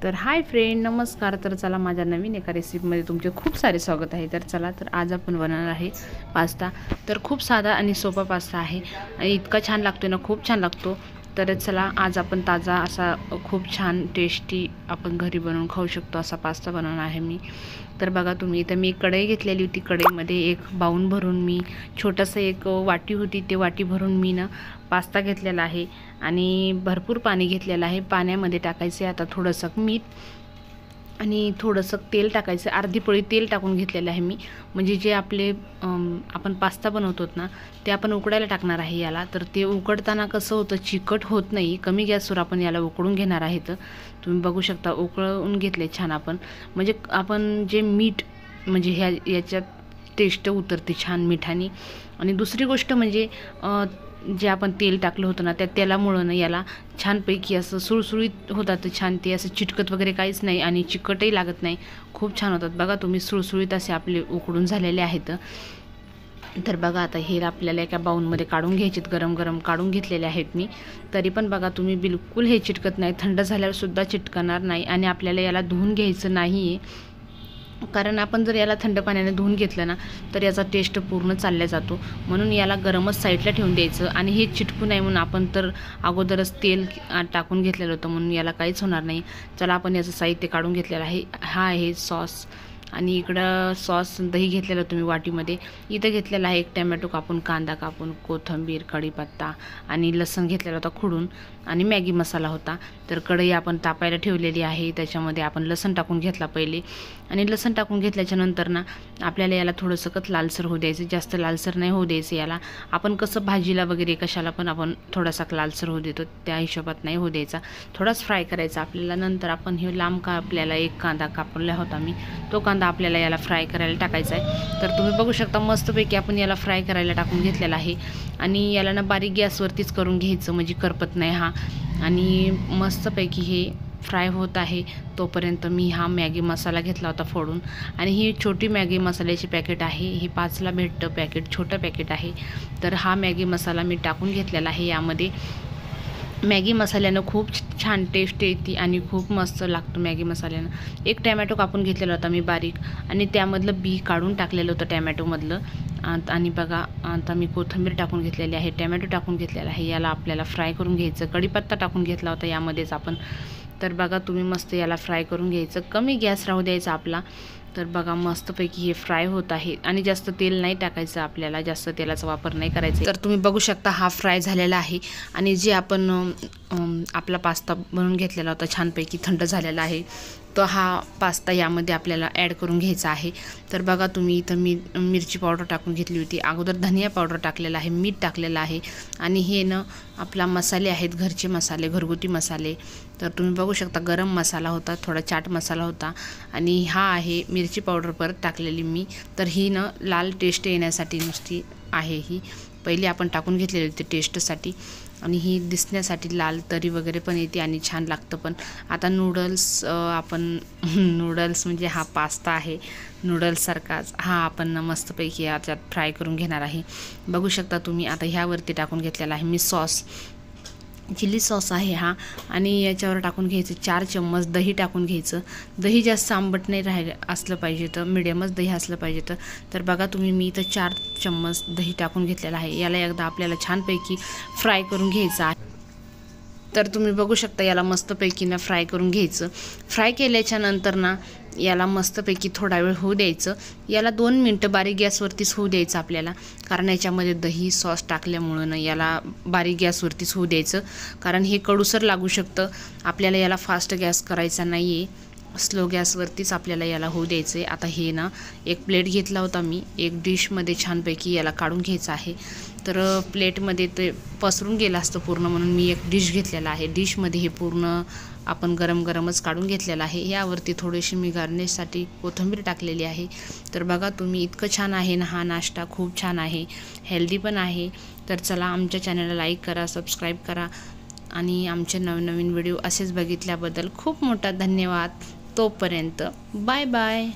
तर hi friend, नमस्कार। तर चला माझ्या नवीन एका रेसिपीमध्ये तुमचे खूप सारे स्वागत आहे। तर चला, तर आज आपण बनवणार आहे पास्ता। तर खूप साधा आणि सोपा पास्ता आहे आणि इतका छान लागतो ना, खूप छान लागतो। तर चला, आज आपण ताजा असा खूप छान टेस्टी आपण घरी बनवून खाऊ शकतो असा पास्ता बनवणार आहे मी। तर बघा तुम्ही, इथं मी कढई घेतलेली होती। कढईमध्ये एक बाउल भरून मी छोटंसं एक वाटी होती, ते वाटी भरून मी ना पास्ता घेतलेला आहे आणि भरपूर पाणी घेतलेलं आहे। पाण्यामध्ये टाकायचे आता थोडंसं मीठ आणि थोडंसं तेल टाकायचं। अर्धी पळी तेल टाकून घेतलेलं आहे मी, म्हणजे जे आपले आपण पास्ता बनवतो ना ते आपण उकडायला टाकणार आहे याला। तर ते उकडताना कसं होतं, चिकट होत नाही। कमी गॅसवर आपण याला उकडून घेणार आहे। तर तुम्ही बघू शकता, उकळून घेतले छान आपण, म्हणजे आपण जे मीठ म्हणजे याच्यात टेस्ट उतरते छान मिठाने। आणि दुसरी गोष्ट म्हणजे जे आपण तेल टाकलं होतं ना, त्या तेलामुळं ना याला छानपैकी असं सुळसुळीत होतात छान। ते असं चिटकत वगैरे काहीच नाही आणि चिकटही लागत नाही, खूप छान होतात। बघा तुम्ही, सुळसुळीत असे आपले उकडून झालेले आहेत। तर बघा, आता हे आपल्याला एका बाउलमध्ये काढून घ्यायचे, गरम गरम काढून घेतलेले आहेत मी। तरी पण बघा तुम्ही, बिलकुल हे चिटकत नाही, थंड झाल्यावर सुद्धा चिटकणार नाही। आणि आपल्याला याला धुवून घ्यायचं नाही आहे, कारण आपण जर याला थंड पाण्याने धुवून घेतलं ना तर याचा टेस्ट पूर्ण चालला जातो। म्हणून याला गरमच साईडला ठेवून द्यायचं। आणि हे चिटकू नाही म्हणून आपण तर अगोदरच तेल टाकून घेतलेलं होतं, म्हणून याला काहीच होणार नाही। चला, आपण याचं साहित्य काढून घेतलेलं आहे। हा आहे सॉस, आणि इकडं सॉस दही घेतलेलं होतं मी वाटीमध्ये। इथं घेतलेला आहे एक टमॅटो कापून, कांदा कापून, कोथिंबीर, कढीपत्ता आणि लसूण घेतलेला होता खुडून, आणि मॅगी मसाला होता। तर कढई आपण तापायला ठेवलेली आहे, त्याच्यामध्ये आपण लसूण टाकून घेतला पहिले। आणि लसूण टाकून घेतल्याच्या नंतर ना आपल्याला याला थोडंसं लालसर होऊ द्यायचं, जास्त लालसर नाही होऊ द्यायचं याला। आपण कसं भाजीला वगैरे कशाला पण आपण थोडासा लालसर होऊ देतो, त्या हिशोबात नाही होऊ द्यायचा, थोडाच फ्राय करायचा आपल्याला। नंतर आपण हे लांब का आपल्याला एक कांदा कापला होता मी, तो कांदा आपल्याला याला फ्राय करायला टाकायचा आहे। तर तुम्ही बघू शकता, मस्तपैकी आपण याला फ्राय करायला टाकून घेतलेला आहे। आणि याला ना बारीक गॅसवरतीच करून घ्यायचं, म्हणजे करपत नाही हा। आणि मस्तपैकी हे फ्राय होत आहे तोपर्यंत मी हा मॅगी मसाला घेतला होता फोडून। आणि ही छोटी मॅगी मसाल्याची पॅकेट आहे, ही 5ला भेटतं पॅकेट, छोटं पॅकेट आहे। तर हा मॅगी मसाला मी टाकून घेतलेला आहे यामध्ये। मॅगी मसाल्यानं खूप छान टेस्ट येते आणि खूप मस्त लागतो मॅगी मसाल्यानं। एक टॅमॅटो कापून घेतलेला होता मी बारीक, आणि त्यामधलं बी काढून टाकलेलं होतं टॅमॅटोमधलं। आणि बघा, आता मी कोथिंबीर टाकून घेतलेली आहे, टॅमॅटो टाकून घेतलेला आहे। याला आपल्याला फ्राय करून घ्यायचं। कढीपत्ता टाकून घेतला होता यामध्येच आपण। तर बघा तुम्ही, मस्त याला फ्राय करून घ्यायचं, कमी गॅस राहू द्यायचा आपला। तर बघा, मस्तपैकी हे फ्राय होत आहे, आणि जास्त तेल नाही टाकायचं आपल्याला, जास्त तेलाचा वापर नाही करायचा। तर तुम्ही बघू शकता, हा फ्राय झालेला आहे। आणि जे आपण आपला पास्ता बनवून घेतलेला होता छानपैकी थंड झालेला आहे, तो हा पास्ता यामध्ये आपल्याला ॲड करून घ्यायचा आहे। तर बघा तुम्ही, इथं मी मिरची पावडर टाकून घेतली होती, अगोदर धनिया पावडर टाकलेला आहे, मीठ टाकलेलं आहे, आणि हे ना आपला मसाले आहेत, घरचे मसाले, घरगुती मसाले। तर तुम्ही बघू शकता, गरम मसाला होता, थोडा चाट मसाला होता, आणि हा आहे मिरची पावडर परत टाकलेली मी। तर ही ना लाल टेस्ट येण्यासाठी नुसती आहे, ही पहिली आपण टाकून घेतलेली होती टेस्टसाठी, आणि ही दिसण्यासाठी लाल तरी वगैरे पण येते आणि छान लागतं पण। आता नूडल्स आपण नूडल्स म्हणजे हा पास्ता आहे नूडल्ससारखाच, हा आपण मस्तपैकी याच्यात फ्राय करून घेणार आहे। बघू शकता तुम्ही, आता ह्यावरती टाकून घेतलेला आहे मी सॉस, चिली सॉस आहे हा। आणि याच्यावर टाकून घ्यायचं 4 चम्मच दही टाकून घ्यायचं। दही जास्त आंबट नाही राहिलं असलं पाहिजे, तर मिडियमच दही असलं पाहिजे। तर बघा तुम्ही, मी इथं 4 चम्मच दही टाकून घेतलेलं आहे। याला एकदा आपल्याला छानपैकी फ्राय करून घ्यायचं आहे। तर तुम्ही बघू शकता, याला मस्तपैकी ना फ्राय करून घ्यायचं। फ्राय केल्याच्या नंतर ना याला मस्तपैकी थोडा वेळ होऊ द्यायचं। याला 2 मिनटं बारीक गॅसवरतीच होऊ द्यायचं आपल्याला, कारण याच्यामध्ये दही सॉस टाकल्यामुळं ना याला बारीक गॅसवरतीच होऊ द्यायचं, कारण हे कडूसर लागू शकतं। आपल्याला याला फास्ट गॅस करायचा नाही आहे, स्लो गॅसवरतीच आपल्याला याला होऊ द्यायचं आहे। आता हे ना एक प्लेट घेतला होता मी, एक डिशमध्ये छानपैकी याला काढून घ्यायचं आहे। तर प्लेटमध्ये ते पसरून गेलं असतं पूर्ण, म्हणून मी एक डिश घेतलेला आहे। डिशमध्ये हे पूर्ण आपण गरम गरमच काढून घेतलेलं आहे। यावरती थोडीशी मी गार्निशसाठी कोथिंबीर टाकलेली आहे। तर बघा तुम्ही, इतकं छान आहे ना हा नाश्ता, खूप छान आहे, हेल्दी पण आहे। तर चला, आमच्या चॅनलला लाईक करा, सबस्क्राईब करा, आणि आमचे नवनवीन व्हिडिओ असेच बघितल्याबद्दल खूप मोठा धन्यवाद। तोपर्यंत बाय बाय।